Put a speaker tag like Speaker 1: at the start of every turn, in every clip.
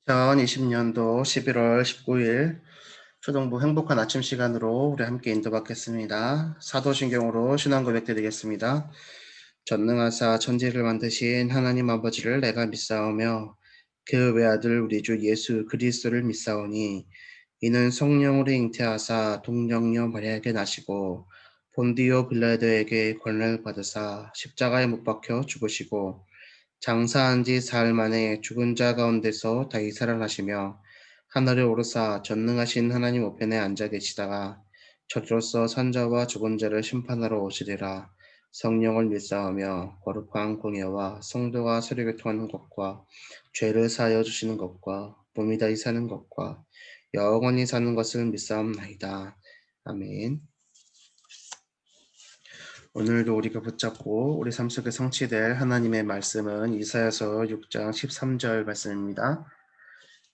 Speaker 1: 2020년도 11월 19일 초등부 행복한 아침 시간으로 우리 함께 인도받겠습니다. 사도신경으로 신앙 고백 드리겠습니다. 전능하사 천지를 만드신 하나님 아버지를 내가 믿사오며 그 외아들 우리 주 예수 그리스도를 믿사오니 이는 성령으로 잉태하사 동정녀 마리아에게 나시고 본디오 빌라도에게 권능을 받으사 십자가에 못 박혀 죽으시고 장사한 지 사흘 만에 죽은 자 가운데서 다시 살아나시며 하늘에 오르사 전능하신 하나님 우편에 앉아 계시다가 저주로서 산자와 죽은 자를 심판하러 오시리라. 성령을 믿사오며 거룩한 공예와 성도가 서로 교통하는 것과 죄를 사하여 주시는 것과 몸이 다시 사는 것과 영원히 사는 것을 믿사옵나이다. 아멘. 오늘도 우리가 붙잡고 우리 삶 속에 성취될 하나님의 말씀은 이사야서 6장 13절 말씀입니다.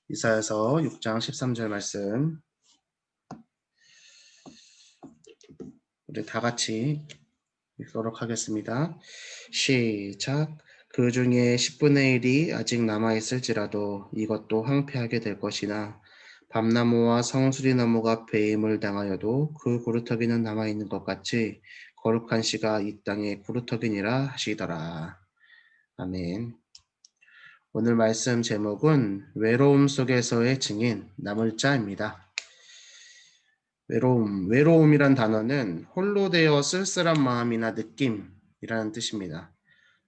Speaker 1: 이사야서 6장 13절 말씀 우리 다 같이 읽도록 하겠습니다. 시작. 그 중에 10분의 1이 아직 남아있을지라도 이것도 황폐하게 될 것이나 밤나무와 성수리나무가 배임을 당하여도 그 구루터기는 남아있는 것 같이 거룩한 씨가 이 땅에 구루터기니라 하시더라. 아멘. 오늘 말씀 제목은 외로움 속에서의 증인 나물자입니다. 외로움이란 단어는 홀로 되어 쓸쓸한 마음이나 느낌이라는 뜻입니다.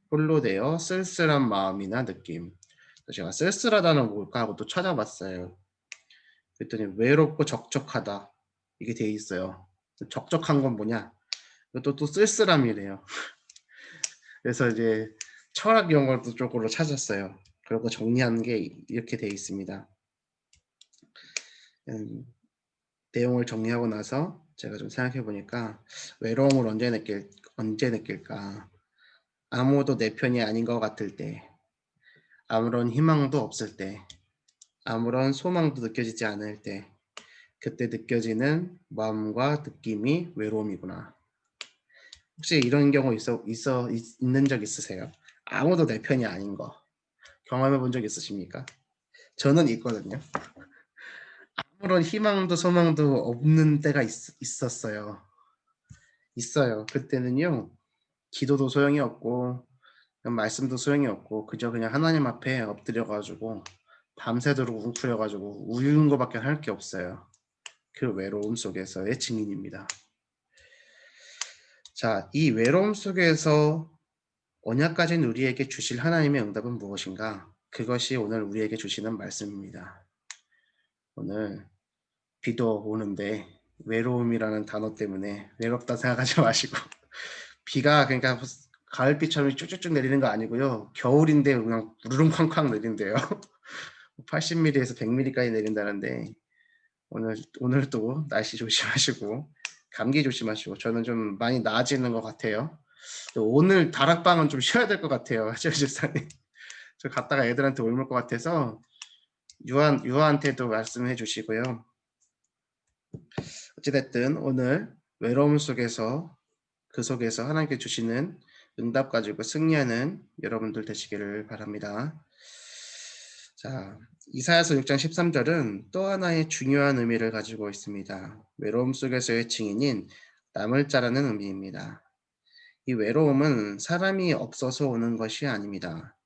Speaker 1: 홀로 되어 쓸쓸한 마음이나 느낌. 제가 쓸쓸하다는 뭘까 하고 또 찾아봤어요. 그랬더니 외롭고 적적하다 이게 돼 있어요. 적적한 건 뭐냐? 이것도 또 쓸쓸함이래요. 그래서 이제 철학 용어도 쪽으로 찾았어요. 그리고 정리한 게 이렇게 돼 있습니다. 내용을 정리하고 나서 제가 좀 생각해 보니까 외로움을 언제 느낄까? 아무도 내 편이 아닌 것 같을 때, 아무런 희망도 없을 때, 아무런 소망도 느껴지지 않을 때, 그때 느껴지는 마음과 느낌이 외로움이구나. 혹시 이런 경우 있는 적 있으세요? 아무도 내 편이 아닌 거 경험해 본 적 있으십니까? 저는 있거든요. 아무런 희망도 소망도 없는 때가 있었어요. 있어요. 그때는요, 기도도 소용이 없고, 말씀도 소용이 없고, 그저 그냥 하나님 앞에 엎드려가지고, 밤새도록 웅크려가지고, 우는 거밖에 할 게 없어요. 그 외로움 속에서의 증인입니다. 자, 이 외로움 속에서 언약 가진 우리에게 주실 하나님의 응답은 무엇인가? 그것이 오늘 우리에게 주시는 말씀입니다. 오늘 비도 오는데 외로움이라는 단어 때문에 외롭다 생각하지 마시고 비가 그러니까 가을비처럼 쭉쭉쭉 내리는 거 아니고요. 겨울인데 그냥 우르릉쾅쾅 내린대요. 80mm에서 100mm까지 내린다는데 오늘도 날씨 조심하시고 감기 조심하시고 저는 좀 많이 나아지는 것 같아요. 오늘 다락방은 좀 쉬어야 될 것 같아요. 하지원 집사님. 저 갔다가 애들한테 옮을 것 같아서 유아한테도 말씀해 주시고요. 어찌됐든 오늘 외로움 속에서 그 속에서 하나님께 주시는 응답 가지고 승리하는 여러분들 되시기를 바랍니다. 자, 이사야서 6장 13절은 또 하나의 중요한 의미를 가지고 있습니다. 외로움 속에서의 증인인 남을 자라는 의미입니다. 이 외로움은 사람이 없어서 오는 것이 아닙니다.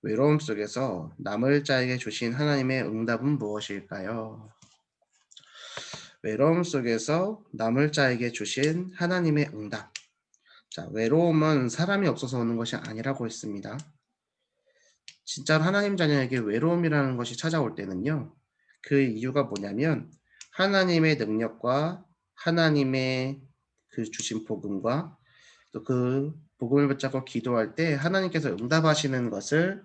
Speaker 1: 외로움 속에서 남을 자에게 주신 하나님의 응답은 무엇일까요? 외로움 속에서 남을 자에게 주신 하나님의 응답. 자, 외로움은 사람이 없어서 오는 것이 아니라고 했습니다. 진짜로 하나님 자녀에게 외로움이라는 것이 찾아올 때는요. 그 이유가 뭐냐면 하나님의 능력과 하나님의 그 주신 복음과 또 그 복음을 붙잡고 기도할 때 하나님께서 응답하시는 것을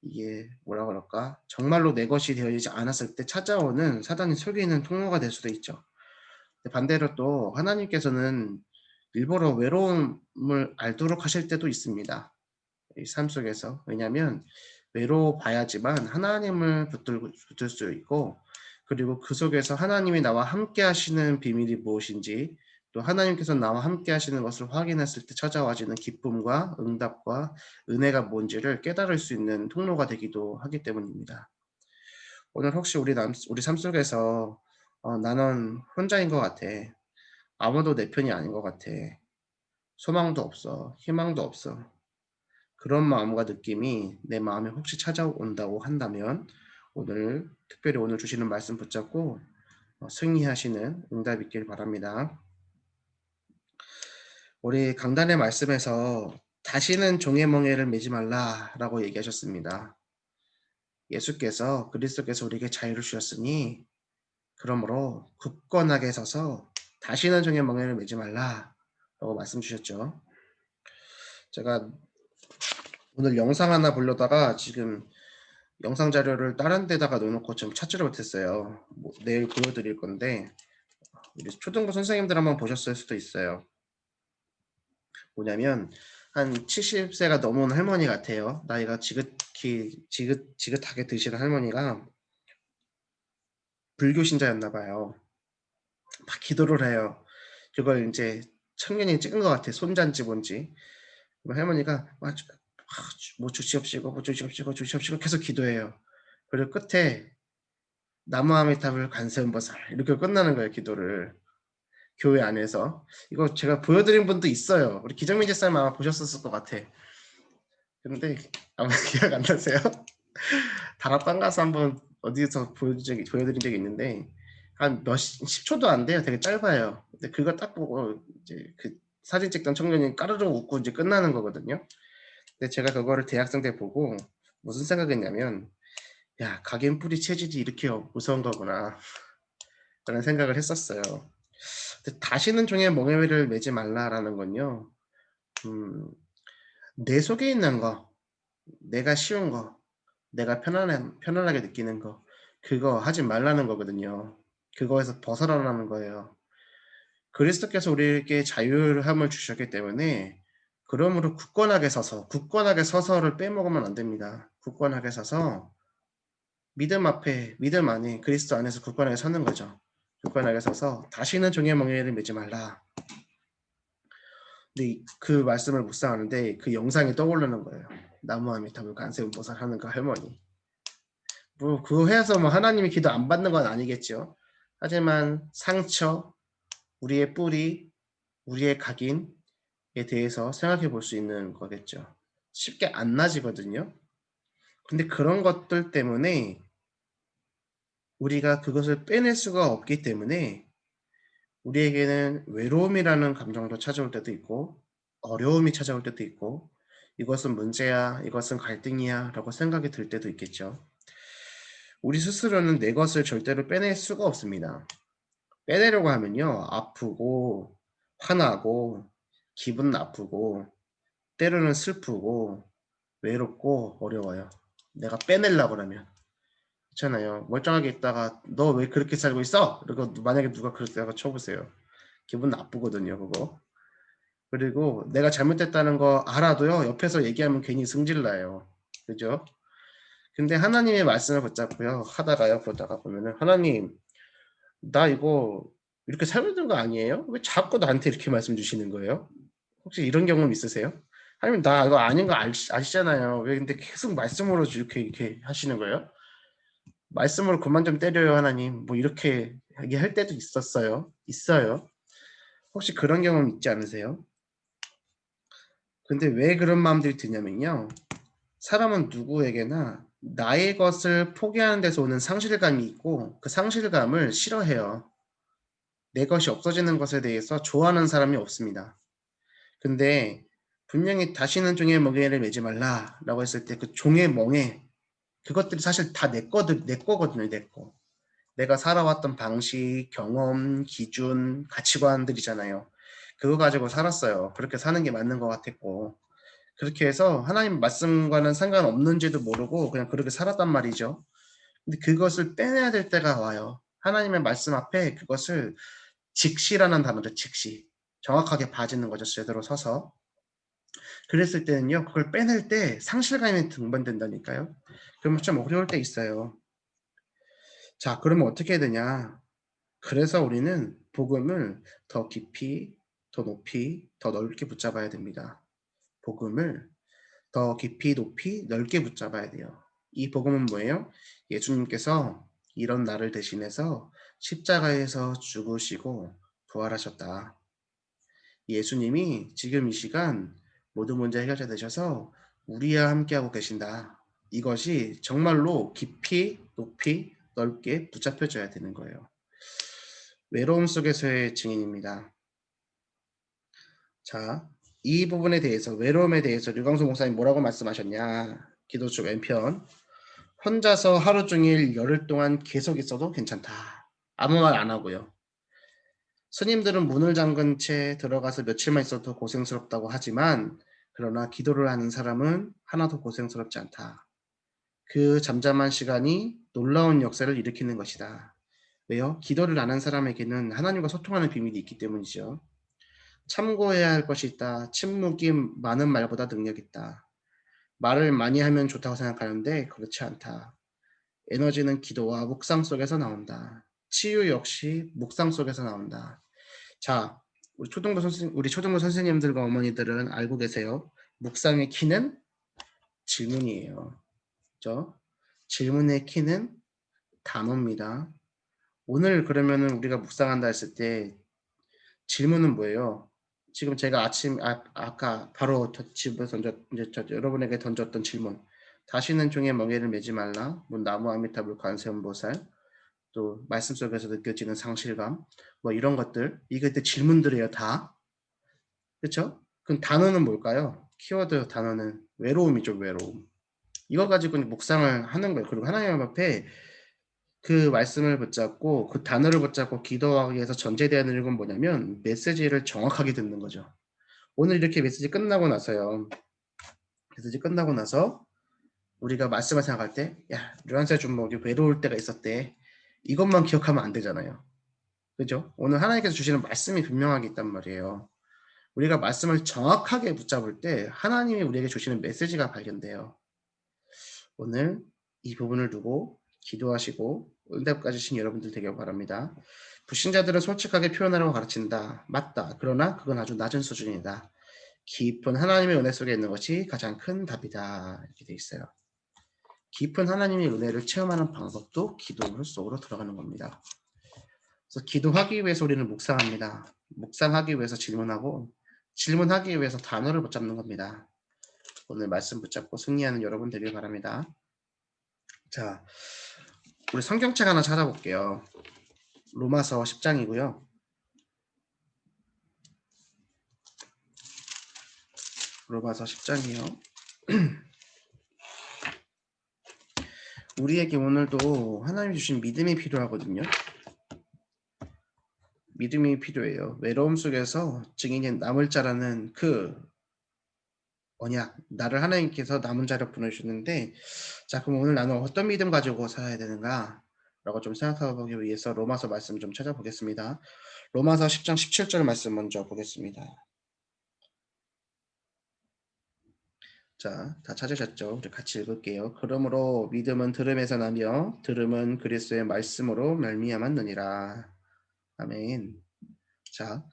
Speaker 1: 이게 뭐라 그럴까? 정말로 내 것이 되어지지 않았을 때 찾아오는 사단이 속이는 통로가 될 수도 있죠. 반대로 또 하나님께서는 일부러 외로움을 알도록 하실 때도 있습니다. 이 삶 속에서. 왜냐하면 외로워 봐야지만 하나님을 붙들 수 있고 그리고 그 속에서 하나님이 나와 함께 하시는 비밀이 무엇인지 또 하나님께서 나와 함께 하시는 것을 확인했을 때 찾아와지는 기쁨과 응답과 은혜가 뭔지를 깨달을 수 있는 통로가 되기도 하기 때문입니다. 오늘 혹시 우리 삶 속에서 나는 혼자인 것 같아. 아무도 내 편이 아닌 것 같아. 소망도 없어. 희망도 없어. 그런 마음과 느낌이 내 마음에 혹시 찾아온다고 한다면 특별히 오늘 주시는 말씀 붙잡고 승리하시는 응답 있길 바랍니다. 우리 강단의 말씀에서 다시는 종의 멍에를 매지 말라라고 얘기하셨습니다. 예수께서 그리스도께서 우리에게 자유를 주셨으니 그러므로 굳건하게 서서 다시는 종의 멍에를 매지 말라라고 말씀 주셨죠. 제가 오늘 영상 하나 보려다가 지금 영상 자료를 다른 데다가 넣어놓고 좀 찾지를 못했어요. 내일 보여드릴 건데 우리 초등부 선생님들 한번 보셨을 수도 있어요. 뭐냐면 한 70세가 넘은 할머니 같아요. 나이가 지긋하게 드시는 할머니가 불교 신자였나 봐요. 막 기도를 해요. 그걸 이제 청년이 찍은 것 같아. 손잔지 뭔지. 할머니가 뭐 주시옵시고 뭐 주시옵시고 주시옵시고 계속 기도해요. 그리고 끝에 나무아미타불 관세음보살 이렇게 끝나는 거예요. 기도를. 교회 안에서. 이거 제가 보여드린 분도 있어요. 우리 기정민 집사님 아마 보셨었을 것 같아. 근데 아마 기억 안 나세요? 다락방 가서 한번 어디서 보여드린 적이 있는데 한 10초도 안 돼요. 되게 짧아요. 근데 그거 딱 보고 이제 그 사진 찍던 청년이 까르르 웃고 이제 끝나는 거거든요. 근데 제가 그거를 대학생 때 보고 무슨 생각했냐면 야, 각인 뿌리 체질이 이렇게 무서운 거구나 라는 생각을 했었어요. 근데 다시는 종의 멍에를 매지 말라라는 건요. 내 속에 있는 거, 내가 쉬운 거, 내가 편안하게 느끼는 거, 그거 하지 말라는 거거든요. 그거에서 벗어나라는 거예요. 그리스도께서 우리에게 자유함을 주셨기 때문에 그러므로 굳건하게 서서를 빼먹으면 안 됩니다. 굳건하게 서서 믿음 안에 그리스도 안에서 굳건하게 서는 거죠. 굳건하게 서서 다시는 종의 멍에를 매지 말라. 근데 그 말씀을 묵상하는데 그 영상이 떠오르는 거예요. 나무아미타불 관세음보살 하는 그 할머니. 뭐 그거 해서 뭐 하나님이 기도 안 받는 건 아니겠죠. 하지만 상처, 우리의 뿌리, 우리의 각인에 대해서 생각해 볼 수 있는 거겠죠. 쉽게 안 나지거든요. 근데 그런 것들 때문에 우리가 그것을 빼낼 수가 없기 때문에 우리에게는 외로움이라는 감정도 찾아올 때도 있고 어려움이 찾아올 때도 있고 이것은 문제야, 이것은 갈등이야 라고 생각이 들 때도 있겠죠. 우리 스스로는 내 것을 절대로 빼낼 수가 없습니다. 빼내려고 하면요. 아프고 화나고 기분 나쁘고 때로는 슬프고 외롭고 어려워요. 내가 빼내려고 그러면. 그렇잖아요. 멀쩡하게 있다가 너 왜 그렇게 살고 있어? 그리고 만약에 누가 그렇다고 쳐보세요. 기분 나쁘거든요. 그거. 그리고 내가 잘못했다는 거 알아도요. 옆에서 얘기하면 괜히 승질나요. 그죠? 근데 하나님의 말씀을 붙잡고요. 하다가요. 보다가 보면은 하나님 나 이거 이렇게 살고 있는 거 아니에요? 왜 자꾸 나한테 이렇게 말씀 주시는 거예요? 혹시 이런 경험 있으세요? 하나님 나 이거 아닌 거 아시잖아요. 왜 근데 계속 말씀으로 이렇게 하시는 거예요? 말씀으로 그만 좀 때려요 하나님. 뭐 이렇게 얘기할 때도 있었어요. 있어요. 혹시 그런 경험 있지 않으세요? 근데 왜 그런 마음들이 드냐면요. 사람은 누구에게나 나의 것을 포기하는 데서 오는 상실감이 있고 그 상실감을 싫어해요. 내 것이 없어지는 것에 대해서 좋아하는 사람이 없습니다. 근데 분명히 다시는 종의 멍에를 매지 말라라고 했을 때 그 종의 멍에 그것들이 사실 다 내 거거든요. 내 거. 내가 살아왔던 방식, 경험, 기준, 가치관들이잖아요. 그거 가지고 살았어요. 그렇게 사는 게 맞는 것 같았고 그렇게 해서 하나님 말씀과는 상관없는지도 모르고 그냥 그렇게 살았단 말이죠. 근데 그것을 빼내야 될 때가 와요. 하나님의 말씀 앞에 그것을 직시라는 단어죠. 직시. 정확하게 봐지는 거죠. 제대로 서서. 그랬을 때는요. 그걸 빼낼 때 상실감이 등반된다니까요. 그러면 좀 어려울 때 있어요. 자, 그러면 어떻게 해야 되냐? 그래서 우리는 복음을 더 깊이, 더 높이, 더 넓게 붙잡아야 됩니다. 복음을 더 깊이, 높이, 넓게 붙잡아야 돼요. 이 복음은 뭐예요? 예수님께서 이런 나를 대신해서 십자가에서 죽으시고 부활하셨다. 예수님이 지금 이 시간 모든 문제 해결자 되셔서 우리와 함께하고 계신다. 이것이 정말로 깊이, 높이, 넓게 붙잡혀져야 되는 거예요. 외로움 속에서의 증인입니다. 자, 이 부분에 대해서 외로움에 대해서 류광수 목사님 뭐라고 말씀하셨냐? 기도쪽 왼편. 혼자서 하루 종일 열흘 동안 계속 있어도 괜찮다. 아무 말 안 하고요. 스님들은 문을 잠근 채 들어가서 며칠만 있어도 고생스럽다고 하지만 그러나 기도를 하는 사람은 하나도 고생스럽지 않다. 그 잠잠한 시간이 놀라운 역사를 일으키는 것이다. 왜요? 기도를 안 한 사람에게는 하나님과 소통하는 비밀이 있기 때문이죠. 참고해야 할 것이 있다. 침묵이 많은 말보다 능력 있다. 말을 많이 하면 좋다고 생각하는데 그렇지 않다. 에너지는 기도와 묵상 속에서 나온다. 치유 역시 묵상 속에서 나온다. 자, 우리 초등부 선생님들과 어머니들은 알고 계세요. 묵상의 키는 질문이에요. 그죠? 질문의 키는 단어입니다. 오늘 그러면은 우리가 묵상한다 했을 때 질문은 뭐예요? 지금 제가 아까 바로 집에 여러분에게 던졌던 질문. 다시는 종에 멍에를 매지 말라. 나무 아미타불 관세음보살. 또 말씀 속에서 느껴지는 상실감. 뭐 이런 것들. 이게 그때 질문들이에요, 다. 그렇죠? 그럼 단어는 뭘까요? 키워드 단어는 외로움이죠, 외로움. 이거 가지고 묵상을 하는 거예요. 그리고 하나님 앞에 그 말씀을 붙잡고 그 단어를 붙잡고 기도하기 위해서 전제되어 있는 건 뭐냐면 메시지를 정확하게 듣는 거죠. 오늘 이렇게 메시지 끝나고 나서요. 메시지 끝나고 나서 우리가 말씀을 생각할 때, 야, 류한세 좀 뭐 외로울 때가 있었대. 이것만 기억하면 안 되잖아요. 그죠? 오늘 하나님께서 주시는 말씀이 분명하게 있단 말이에요. 우리가 말씀을 정확하게 붙잡을 때 하나님이 우리에게 주시는 메시지가 발견돼요. 오늘 이 부분을 두고 기도하시고 응답까지 주신 여러분들 되길 바랍니다. 불신자들은 솔직하게 표현하라고 가르친다. 맞다. 그러나 그건 아주 낮은 수준이다. 깊은 하나님의 은혜 속에 있는 것이 가장 큰 답이다. 이렇게 돼 있어요. 깊은 하나님의 은혜를 체험하는 방법도 기도 속으로 들어가는 겁니다. 그래서 기도하기 위해서 우리는 묵상합니다. 묵상하기 위해서 질문하고 질문하기 위해서 단어를 붙잡는 겁니다. 오늘 말씀 붙잡고 승리하는 여러분 되길 바랍니다. 자, 우리 성경책 하나 찾아볼게요. 로마서 10장이고요. 로마서 10장이요. 우리에게 오늘도 하나님이 주신 믿음이 필요하거든요. 믿음이 필요해요. 외로움 속에서 증인이 남을 자라는 그 언약, 나를 하나님께서 남은 자를 보내주셨는데, 자, 그럼 오늘 나는 어떤 믿음 가지고 살아야 되는가? 라고 좀 생각해보기 위해서 로마서 말씀 좀 찾아보겠습니다. 로마서 10장 17절 말씀 먼저 보겠습니다. 자, 다 찾으셨죠? 우리 같이 읽을게요. 그러므로 믿음은 들음에서 나며 들음은 그리스도의 말씀으로 말미암았느니라. 아멘. 자,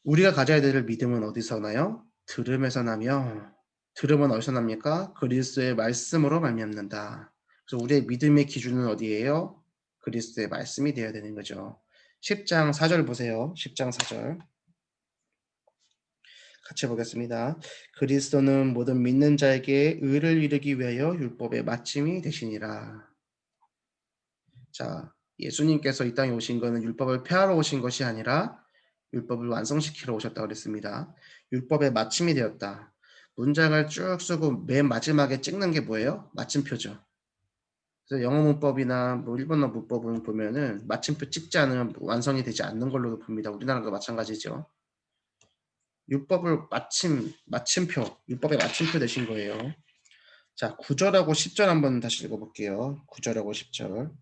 Speaker 1: 우리가 가져야 될 믿음은 어디서 나요? 들음에서 나며 들음은 어디서 납니까? 그리스도의 말씀으로 말미암는다. 그래서 우리의 믿음의 기준은 어디예요? 그리스도의 말씀이 되어야 되는 거죠. 10장 4절 보세요. 10장 4절. 같이 보겠습니다. 그리스도는 모든 믿는 자에게 의를 이루기 위하여 율법의 마침이 되시니라. 자, 예수님께서 이 땅에 오신 것은 율법을 폐하러 오신 것이 아니라 율법을 완성시키러 오셨다고 그랬습니다. 율법의 마침이 되었다. 문장을 쭉 쓰고 맨 마지막에 찍는 게 뭐예요? 마침표죠. 그래서 영어 문법이나 뭐 일본어 문법을 보면은 마침표 찍지 않으면 완성이 되지 않는 걸로 봅니다. 우리나라도 마찬가지죠. 율법을 마침표, 율법의 마침표 되신 거예요. 자, 9절하고 10절 한번 다시 읽어볼게요. 9절하고 10절.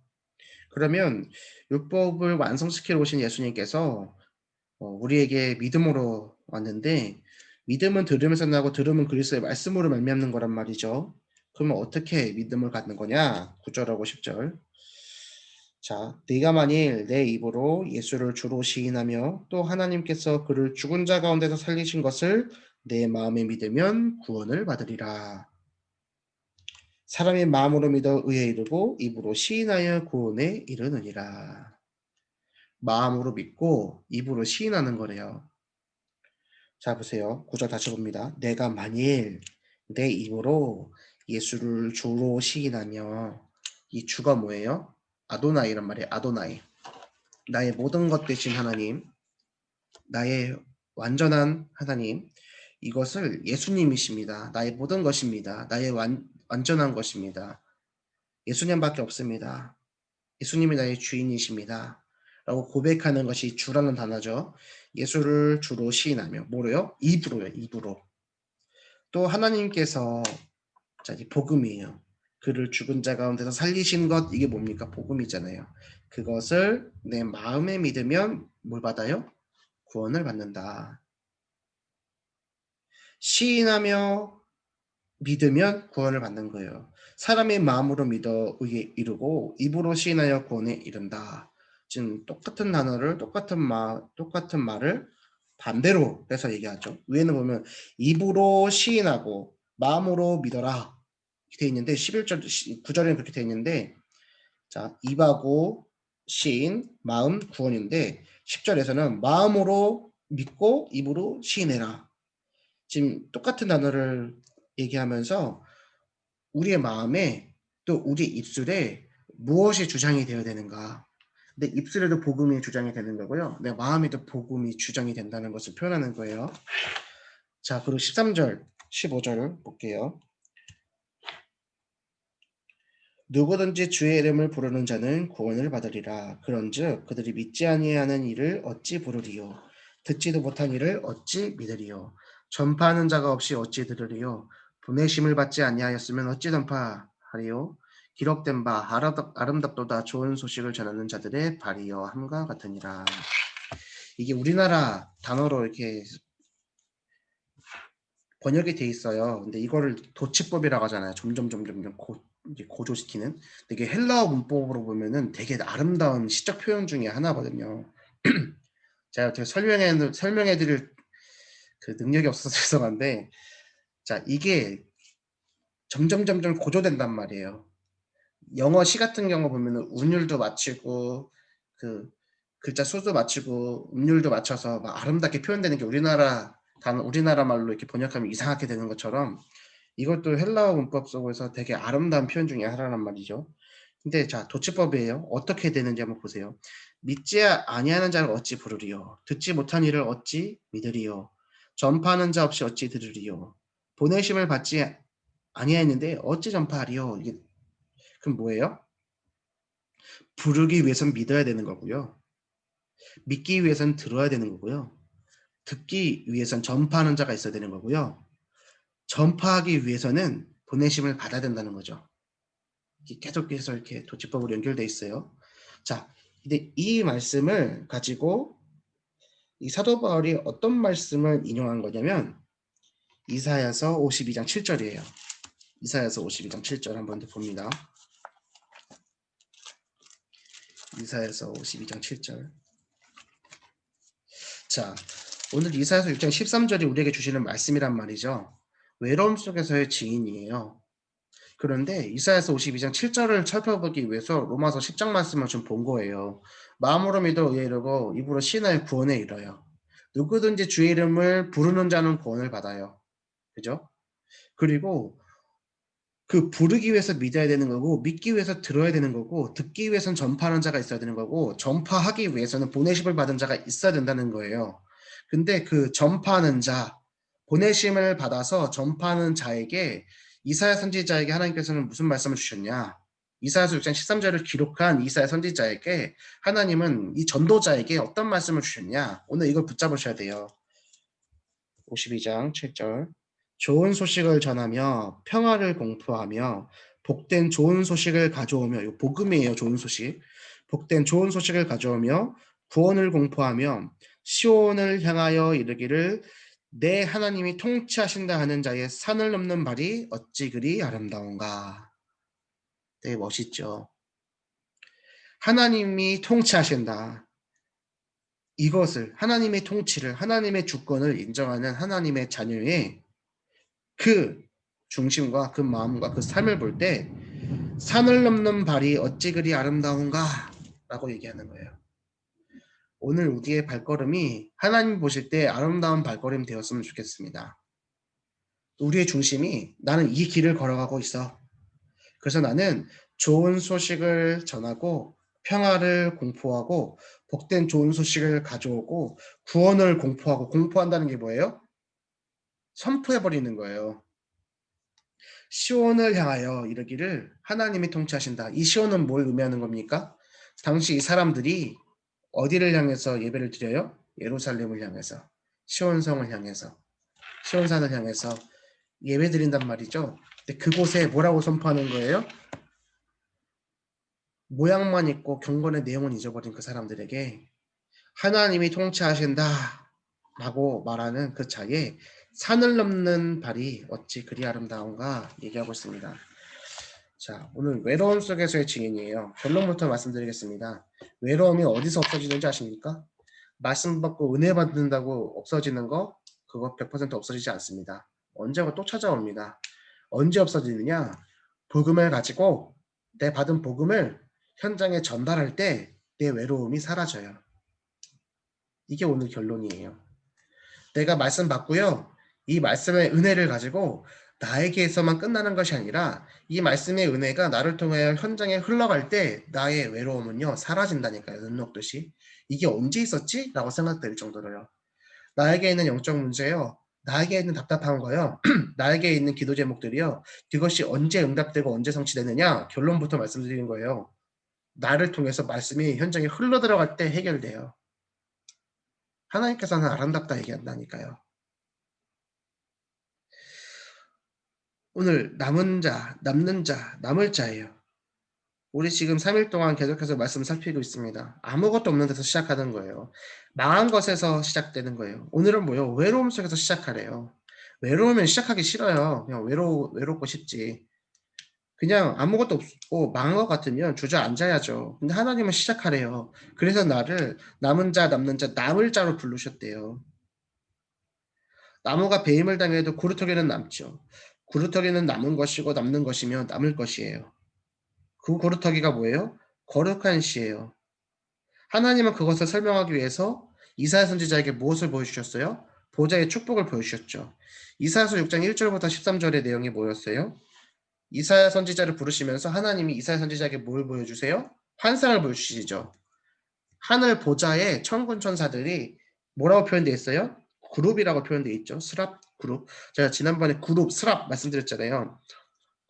Speaker 1: 그러면 율법을 완성시키러 오신 예수님께서 우리에게 믿음으로 왔는데 믿음은 들으면서 나고 들으면 그리스도의 말씀으로 말미암는 거란 말이죠. 그러면 어떻게 믿음을 갖는 거냐? 9절하고 10절. 자, 네가 만일 내 입으로 예수를 주로 시인하며 또 하나님께서 그를 죽은 자 가운데서 살리신 것을 내 마음에 믿으면 구원을 받으리라. 사람이 마음으로 믿어 의에 이르고 입으로 시인하여 구원에 이르느니라. 마음으로 믿고 입으로 시인하는 거래요. 자 보세요. 구절 다시 봅니다. 내가 만일 내 입으로 예수를 주로 시인하며, 이 주가 뭐예요? 아도나이란 말이에요. 아도나이. 나의 모든 것 되신 하나님, 나의 완전한 하나님, 이것을 예수님이십니다. 나의 모든 것입니다. 나의 완전한 것입니다. 예수님밖에 없습니다. 예수님이 나의 주인이십니다. 라고 고백하는 것이 주라는 단어죠. 예수를 주로 시인하며, 뭐로요? 입으로요. 입으로. 또 하나님께서, 자, 이 복음이에요. 그를 죽은 자 가운데서 살리신 것, 이게 뭡니까? 복음이잖아요. 그것을 내 마음에 믿으면 뭘 받아요? 구원을 받는다. 시인하며 믿으면 구원을 받는 거예요. 사람의 마음으로 믿어 의에 이르고 입으로 시인하여 구원에 이른다. 지금 똑같은 단어를 똑같은 말을 반대로 해서 얘기하죠. 위에는 보면 입으로 시인하고 마음으로 믿어라 이렇게 돼 있는데 11절 9절에는 그렇게 돼 있는데, 자, 입하고 시인, 마음, 구원인데 10절에서는 마음으로 믿고 입으로 시인해라. 지금 똑같은 단어를 얘기하면서 우리의 마음에 또 우리 입술에 무엇이 주장이 되어야 되는가. 내 입술에도 복음이 주장이 되는 거고요. 내 마음에도 복음이 주장이 된다는 것을 표현하는 거예요. 자, 그리고 13절, 15절 볼게요. 누구든지 주의 이름을 부르는 자는 구원을 받으리라. 그런즉 그들이 믿지 아니하는 이를 어찌 부르리요? 듣지도 못한 이를 어찌 믿으리요? 전파하는 자가 없이 어찌 들으리요? 보내심을 받지 아니하였으면 어찌 전파하리요? 기록된 바 아름답도다 좋은 소식을 전하는 자들의 발이여 함과 같으니라. 이게 우리나라 단어로 이렇게 번역이 돼 있어요. 근데 이거를 도치법이라고 하잖아요. 점점 이제 고조시키는. 이게 헬라어 문법으로 보면은 되게 아름다운 시적 표현 중에 하나거든요. 제가 어떻게 설명해드릴 그 능력이 없어서 죄송한데, 자, 이게 점점 고조된단 말이에요. 영어 시 같은 경우 보면은 운율도 맞추고 그 글자 수도 맞추고 음률도 맞춰서 막 아름답게 표현되는 게 우리나라 말로 이렇게 번역하면 이상하게 되는 것처럼, 이것도 헬라어 문법 속에서 되게 아름다운 표현 중에 하나란 말이죠. 근데 자, 도치법이에요. 어떻게 되는지 한번 보세요. 믿지 아니하는 자를 어찌 부르리요? 듣지 못한 이를 어찌 믿으리요? 전파하는 자 없이 어찌 들으리요? 보내심을 받지 아니하였는데 어찌 전파하리요? 이게 그럼 뭐예요? 부르기 위해선 믿어야 되는 거고요. 믿기 위해선 들어야 되는 거고요. 듣기 위해선 전파하는 자가 있어야 되는 거고요. 전파하기 위해서는 보내심을 받아야 된다는 거죠. 계속해서 이렇게 도치법으로 연결돼 있어요. 자, 근데 이 말씀을 가지고 이 사도 바울이 어떤 말씀을 인용한 거냐면 이사야서 52장 7절이에요. 이사야서 52장 7절 한번 더 봅니다. 이사야서 52장 7절. 자, 오늘 이사야서 6장 13절이 우리에게 주시는 말씀이란 말이죠. 외로움 속에서의 증인이에요. 그런데 이사야서 52장 7절을 살펴보기 위해서 로마서 10장 말씀을 좀 본 거예요. 마음으로 믿어 의에 이르고 입으로 신하여 구원에 이르요. 누구든지 주의 이름을 부르는 자는 구원을 받아요. 그죠? 그리고 그 부르기 위해서 믿어야 되는 거고, 믿기 위해서 들어야 되는 거고, 듣기 위해서는 전파하는 자가 있어야 되는 거고, 전파하기 위해서는 보내심을 받은 자가 있어야 된다는 거예요. 근데 그 전파하는 자, 보내심을 받아서 전파하는 자에게, 이사야 선지자에게 하나님께서는 무슨 말씀을 주셨냐? 이사야서 6장 13절을 기록한 이사야 선지자에게 하나님은 이 전도자에게 어떤 말씀을 주셨냐? 오늘 이걸 붙잡으셔야 돼요. 52장 7절. 좋은 소식을 전하며 평화를 공포하며 복된 좋은 소식을 가져오며, 이거 복음이에요. 좋은 소식. 복된 좋은 소식을 가져오며 구원을 공포하며 시온을 향하여 이르기를 내 하나님이 통치하신다 하는 자의 산을 넘는 발이 어찌 그리 아름다운가. 되게 멋있죠. 하나님이 통치하신다. 이것을, 하나님의 통치를, 하나님의 주권을 인정하는 하나님의 자녀의 그 중심과 그 마음과 그 삶을 볼 때 산을 넘는 발이 어찌 그리 아름다운가 라고 얘기하는 거예요. 오늘 우리의 발걸음이 하나님 보실 때 아름다운 발걸음 되었으면 좋겠습니다. 우리의 중심이 나는 이 길을 걸어가고 있어. 그래서 나는 좋은 소식을 전하고 평화를 공포하고 복된 좋은 소식을 가져오고 구원을 공포하고, 공포한다는 게 뭐예요? 선포해버리는 거예요. 시온을 향하여 이르기를 하나님이 통치하신다. 이 시온은 뭘 의미하는 겁니까? 당시 이 사람들이 어디를 향해서 예배를 드려요? 예루살렘을 향해서, 시온성을 향해서, 시온산을 향해서 예배 드린단 말이죠. 근데 그곳에 뭐라고 선포하는 거예요? 모양만 있고 경건의 내용은 잊어버린 그 사람들에게 하나님이 통치하신다 라고 말하는 그 차에 산을 넘는 발이 어찌 그리 아름다운가 얘기하고 있습니다. 자, 오늘 외로움 속에서의 증인이에요. 결론부터 말씀드리겠습니다. 외로움이 어디서 없어지는지 아십니까? 말씀 받고 은혜 받는다고 없어지는 거, 그거 100% 없어지지 않습니다. 언제가 또 찾아옵니다. 언제 없어지느냐? 복음을 가지고 내 받은 복음을 현장에 전달할 때 내 외로움이 사라져요. 이게 오늘 결론이에요. 내가 말씀 받고요. 이 말씀의 은혜를 가지고 나에게서만 끝나는 것이 아니라 이 말씀의 은혜가 나를 통해 현장에 흘러갈 때 나의 외로움은요 사라진다니까요. 눈 녹듯이. 이게 언제 있었지? 라고 생각될 정도로요. 나에게 있는 영적 문제요. 나에게 있는 답답한 거요. 나에게 있는 기도 제목들이요. 그것이 언제 응답되고 언제 성취되느냐? 결론부터 말씀드리는 거예요. 나를 통해서 말씀이 현장에 흘러들어갈 때 해결돼요. 하나님께서는 아름답다 얘기한다니까요. 오늘 남은 자, 남는 자, 남을 자예요. 우리 지금 3일 동안 계속해서 말씀 살피고 있습니다. 아무것도 없는 데서 시작하는 거예요. 망한 것에서 시작되는 거예요. 오늘은 뭐요? 외로움 속에서 시작하래요. 외로우면 시작하기 싫어요. 그냥 외롭고 싶지. 그냥 아무것도 없고 망한 것 같으면 주저앉아야죠. 근데 하나님은 시작하래요. 그래서 나를 남은 자, 남는 자, 남을 자로 부르셨대요. 나무가 배임을 당해도 구루터기는 남죠. 구루터기는 남은 것이고 남는 것이면 남을 것이에요. 그 고루터기가 뭐예요? 거룩한 씨예요. 하나님은 그것을 설명하기 위해서 이사야 선지자에게 무엇을 보여주셨어요? 보좌의 축복을 보여주셨죠. 이사야서 6장 1절부터 13절의 내용이 뭐였어요? 이사야 선지자를 부르시면서 하나님이 이사야 선지자에게 뭘 보여주세요? 환상을 보여주시죠. 하늘 보좌에 천군 천사들이 뭐라고 표현되어 있어요? 그룹이라고 표현되어 있죠. 스랍 그룹. 제가 지난번에 그룹, 스랍 말씀드렸잖아요.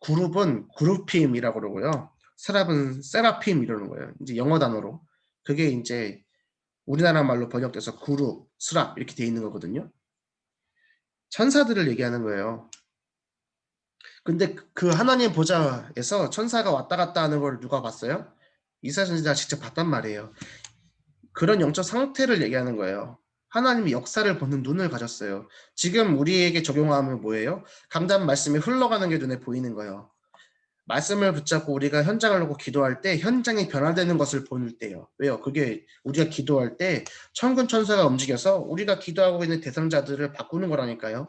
Speaker 1: 그룹은 그룹힘이라고 그러고요. 스랍은 세라핌 이러는 거예요. 이제 영어 단어로. 그게 이제 우리나라 말로 번역돼서 그룹, 스랍 이렇게 돼 있는 거거든요. 천사들을 얘기하는 거예요. 근데 그 하나님 보좌에서 천사가 왔다 갔다 하는 걸 누가 봤어요? 이사야 선지자가 직접 봤단 말이에요. 그런 영적 상태를 얘기하는 거예요. 하나님이 역사를 보는 눈을 가졌어요. 지금 우리에게 적용하면 뭐예요? 강단 말씀이 흘러가는 게 눈에 보이는 거예요. 말씀을 붙잡고 우리가 현장을 놓고 기도할 때 현장이 변화되는 것을 볼 때요. 왜요? 그게 우리가 기도할 때 천군 천사가 움직여서 우리가 기도하고 있는 대상자들을 바꾸는 거라니까요.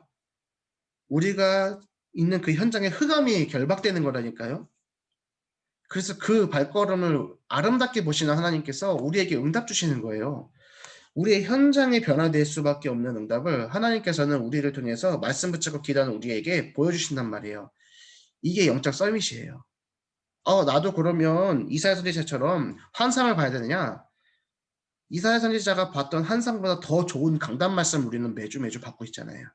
Speaker 1: 우리가 있는 그 현장의 흑암이 결박되는 거라니까요. 그래서 그 발걸음을 아름답게 보시는 하나님께서 우리에게 응답 주시는 거예요. 우리의 현장이 변화될 수밖에 없는 응답을 하나님께서는 우리를 통해서 말씀 붙잡고 기도하는 우리에게 보여주신단 말이에요. 이게 영적 썰밋이에요. 나도 그러면 이사야 선지자처럼 환상을 봐야 되느냐? 이사야 선지자가 봤던 환상보다 더 좋은 강단 말씀 우리는 매주 받고 있잖아요.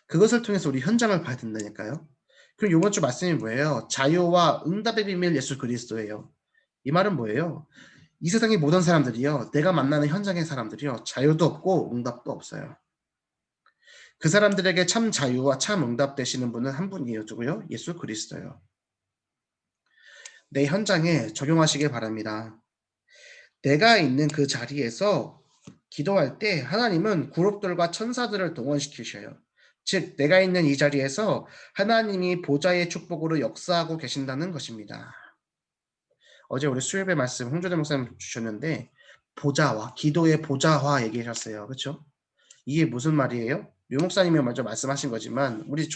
Speaker 1: 그것을 통해서 우리 현장을 봐야 된다니까요. 그럼 이번 주 말씀이 뭐예요? 자유와 응답의 비밀 예수 그리스도예요. 이 말은 뭐예요? 이 세상의 모든 사람들이요. 내가 만나는 현장의 사람들이요. 자유도 없고 응답도 없어요. 그 사람들에게 참 자유와 참 응답 되시는 분은 한 분이에요. 누구요? 예수 그리스도요. 내 현장에 적용하시길 바랍니다. 내가 있는 그 자리에서 기도할 때 하나님은 그룹들과 천사들을 동원시키셔요. 즉 내가 있는 이 자리에서 하나님이 보좌의 축복으로 역사하고 계신다는 것입니다. 어제 우리 수요일에 말씀 홍조대 목사님 주셨는데 보좌와 기도의 보좌화 얘기하셨어요. 그렇죠? 이게 무슨 말이에요? 류 목사님이 먼저 말씀하신 거지만 우리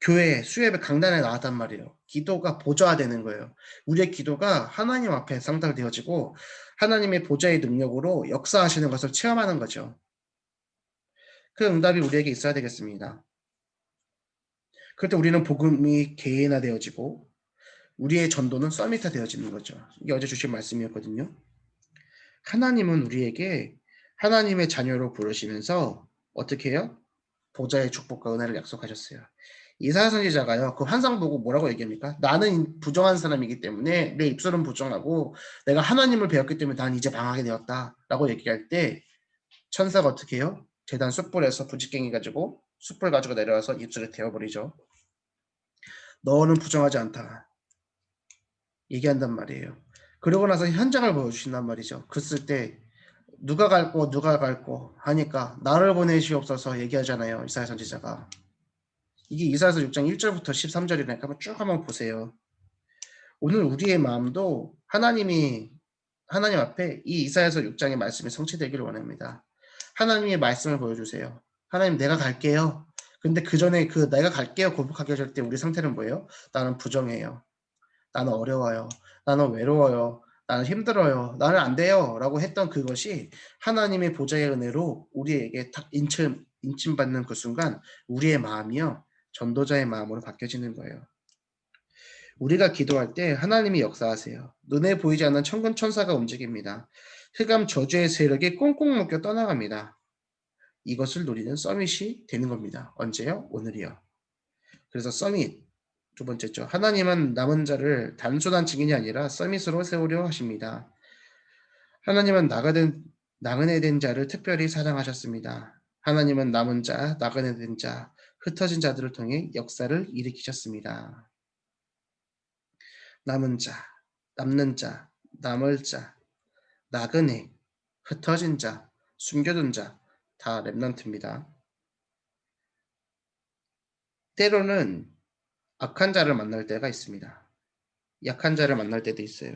Speaker 1: 교회, 수협의 강단에 나왔단 말이에요. 기도가 보좌되는 거예요. 우리의 기도가 하나님 앞에 상달되어지고 하나님의 보좌의 능력으로 역사하시는 것을 체험하는 거죠. 그 응답이 우리에게 있어야 되겠습니다. 그럴 때 우리는 복음이 개인화되어지고 우리의 전도는 서밋화되어지는 거죠. 이게 어제 주신 말씀이었거든요. 하나님은 우리에게 하나님의 자녀로 부르시면서 어떻게 해요? 보좌의 축복과 은혜를 약속하셨어요. 이사야 선지자가요, 그 환상 보고 뭐라고 얘기합니까? 나는 부정한 사람이기 때문에 내 입술은 부정하고 내가 하나님을 배웠기 때문에 난 이제 망하게 되었다 라고 얘기할 때 천사가 어떻게 해요? 재단 숯불에서 부직갱이 가지고 숯불 가지고 내려와서 입술에 대어버리죠. 너는 부정하지 않다 얘기한단 말이에요. 그러고 나서 현장을 보여주신단 말이죠. 글쓸 때 누가 갈고 하니까 나를 보내시옵소서 얘기하잖아요. 이사야 선지자가. 이게 이사야서 6장 1절부터 13절이니까 쭉 한번 보세요. 오늘 우리의 마음도 하나님 앞에 이 이사야서 6장의 말씀이 성취되기를 원합니다. 하나님의 말씀을 보여주세요. 하나님 내가 갈게요. 근데 그 전에 그 내가 갈게요 고백하게 해줄 때 우리 상태는 뭐예요? 나는 부정해요. 나는 어려워요. 나는 외로워요. 나는 힘들어요. 나는 안 돼요. 라고 했던 그것이 하나님의 보좌의 은혜로 우리에게 딱 인침받는 그 순간 우리의 마음이요. 전도자의 마음으로 바뀌어지는 거예요. 우리가 기도할 때 하나님이 역사하세요. 눈에 보이지 않는 천군 천사가 움직입니다. 흑암 저주의 세력이 꽁꽁 묶여 떠나갑니다. 이것을 누리는 서밋이 되는 겁니다. 언제요? 오늘이요. 그래서 서밋 두 번째죠. 하나님은 남은 자를 단순한 증인이 아니라 서밋으로 세우려 하십니다. 하나님은 나그네 된 자를 특별히 사랑하셨습니다. 하나님은 남은 자, 나그네 된 자, 흩어진 자들을 통해 역사를 일으키셨습니다. 남은 자, 남는 자, 남을 자, 나그네, 흩어진 자, 숨겨둔 자, 다 렘넌트입니다. 때로는 악한 자를 만날 때가 있습니다. 약한 자를 만날 때도 있어요.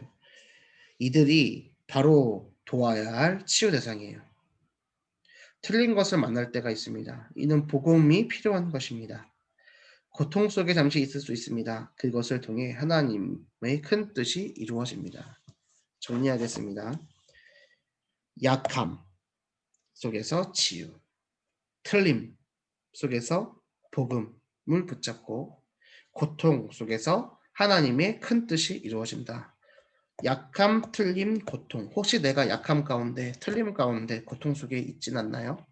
Speaker 1: 이들이 바로 도와야 할 치유 대상이에요. 틀린 것을 만날 때가 있습니다. 이는 복음이 필요한 것입니다. 고통 속에 잠시 있을 수 있습니다. 그것을 통해 하나님의 큰 뜻이 이루어집니다. 정리하겠습니다. 약함 속에서 치유, 틀림 속에서 복음을 붙잡고 고통 속에서 하나님의 큰 뜻이 이루어진다. 약함, 틀림, 고통. 혹시 내가 약함 가운데, 틀림 가운데 고통 속에 있진 않나요?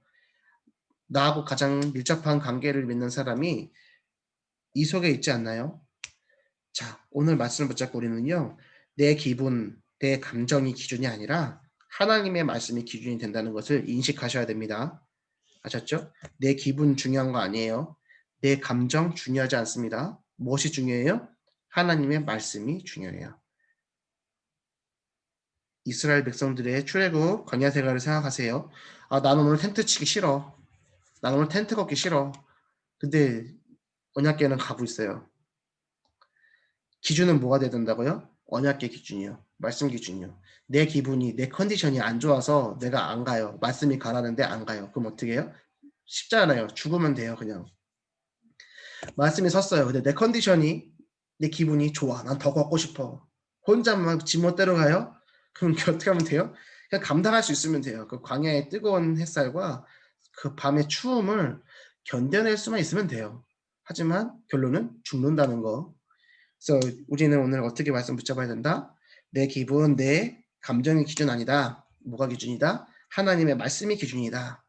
Speaker 1: 나하고 가장 밀접한 관계를 맺는 사람이 이 속에 있지 않나요? 자, 오늘 말씀을 붙잡고 우리는요, 내 기분, 내 감정이 기준이 아니라 하나님의 말씀이 기준이 된다는 것을 인식하셔야 됩니다. 아셨죠? 내 기분 중요한 거 아니에요. 내 감정 중요하지 않습니다. 무엇이 중요해요? 하나님의 말씀이 중요해요. 이스라엘 백성들의 출애굽 광야 생활을 생각하세요. 아, 나는 오늘 텐트 치기 싫어. 나는 오늘 텐트 걷기 싫어. 근데 언약궤는 가고 있어요. 기준은 뭐가 돼야 된다고요? 언약궤 기준이요. 말씀 기준이요. 내 기분이, 내 컨디션이 안 좋아서 내가 안 가요. 말씀이 가라는데 안 가요. 그럼 어떻게 해요? 쉽잖아요. 죽으면 돼요, 그냥. 말씀이 섰어요. 근데 내 컨디션이, 내 기분이 좋아. 난 더 걷고 싶어. 혼자 막 지멋대로 가요? 그럼 어떻게 하면 돼요? 그냥 감당할 수 있으면 돼요. 그 광야의 뜨거운 햇살과 그 밤의 추움을 견뎌낼 수만 있으면 돼요. 하지만 결론은 죽는다는 거. 그래서 우리는 오늘 어떻게 말씀 붙잡아야 된다? 내 기분, 내 감정이 기준 아니다. 뭐가 기준이다? 하나님의 말씀이 기준이다.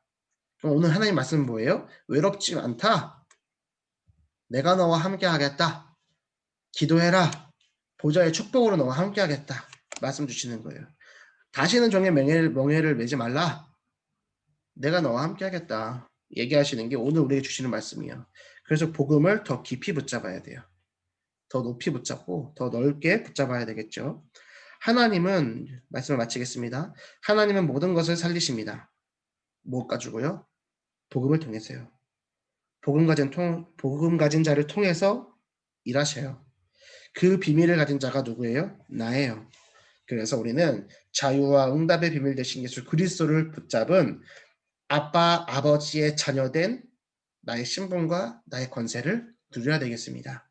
Speaker 1: 그럼 오늘 하나님 말씀은 뭐예요? 외롭지 않다. 내가 너와 함께 하겠다. 기도해라. 보좌의 축복으로 너와 함께 하겠다. 말씀 주시는 거예요. 다시는 종의 멍해를 매지 말라. 내가 너와 함께 하겠다. 얘기하시는 게 오늘 우리에게 주시는 말씀이에요. 그래서 복음을 더 깊이 붙잡아야 돼요. 더 높이 붙잡고 더 넓게 붙잡아야 되겠죠. 하나님은 말씀을 마치겠습니다. 하나님은 모든 것을 살리십니다. 무엇 가지고요? 복음을 통해서요. 복음 가진 자를 통해서 일하셔요. 그 비밀을 가진 자가 누구예요? 나예요. 그래서 우리는 자유와 응답의 비밀 되신 예수 그리스도를 붙잡은 아빠, 아버지의 자녀된 나의 신분과 나의 권세를 누려야 되겠습니다.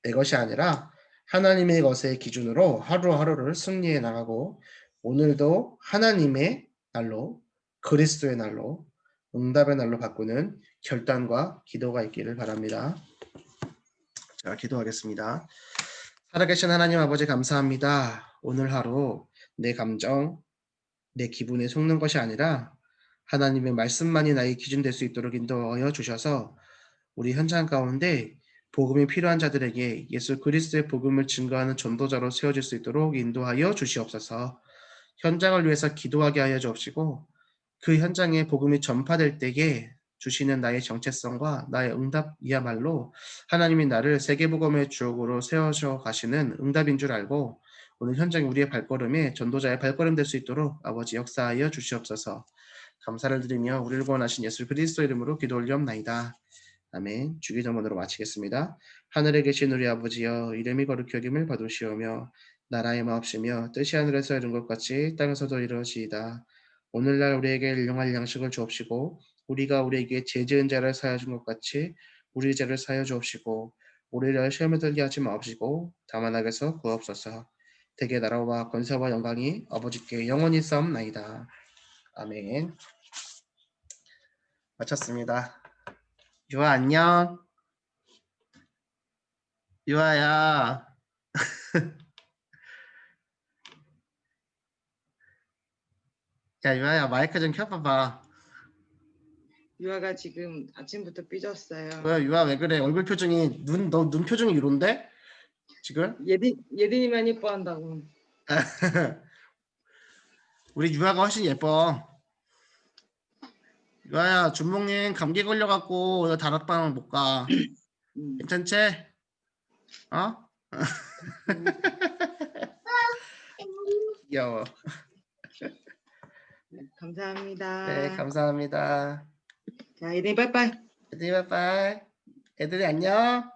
Speaker 1: 내 것이 아니라 하나님의 것의 기준으로 하루하루를 승리해 나가고 오늘도 하나님의 날로 그리스도의 날로 응답의 날로 바꾸는 결단과 기도가 있기를 바랍니다. 자, 기도하겠습니다. 살아계신 하나님 아버지 감사합니다. 오늘 하루 내 감정, 내 기분에 속는 것이 아니라 하나님의 말씀만이 나의 기준 될 수 있도록 인도하여 주셔서 우리 현장 가운데 복음이 필요한 자들에게 예수 그리스도의 복음을 증거하는 전도자로 세워질 수 있도록 인도하여 주시옵소서. 현장을 위해서 기도하게 하여 주옵시고 그 현장에 복음이 전파될 때에 주시는 나의 정체성과 나의 응답이야말로 하나님이 나를 세계복음의 주역으로 세워져 가시는 응답인 줄 알고 오늘 현장이 우리의 발걸음에 전도자의 발걸음 될 수 있도록 아버지 역사하여 주시옵소서. 감사를 드리며 우리를 구원하신 예수 그리스도 이름으로 기도 올리옵나이다. 아멘. 주기도문으로 마치겠습니다. 하늘에 계신 우리 아버지여 이름이 거룩히 여김을 받으시오며 나라의 마옵시며 뜻이 하늘에서 이룬 것 같이 땅에서도 이루어지이다. 오늘날 우리에게 일용할 양식을 주옵시고 우리가 우리에게 죄 지은 자를 사하여 준 것 같이 우리 죄를 사하여 주옵시고 우리를 시험에 들게 하지 마옵시고 다만 악에서 구하옵소서. 대개 나라와 권세와 영광이 아버지께 영원히 싸움나이다. 아멘. 마쳤습니다. 유아 안녕. 유아야. 야 유아야 마이크 좀 켜봐봐.
Speaker 2: 유아가 지금 아침부터 삐졌어요.
Speaker 1: 왜 유아 왜 그래? 얼굴 표정이 너 눈 표정이 이런데? 지금?
Speaker 2: 예린이만 예뻐한다고.
Speaker 1: 우리 유아가 훨씬 예뻐. 유아야 준목님 감기 걸려갖고 너 다락방 못 가. 괜찮지? 어? 귀여워.
Speaker 2: 감사합니다.
Speaker 1: 네 감사합니다.
Speaker 2: 자, 예린이 빠이빠이.
Speaker 1: 애들이 빠이빠이. 애들이 안녕.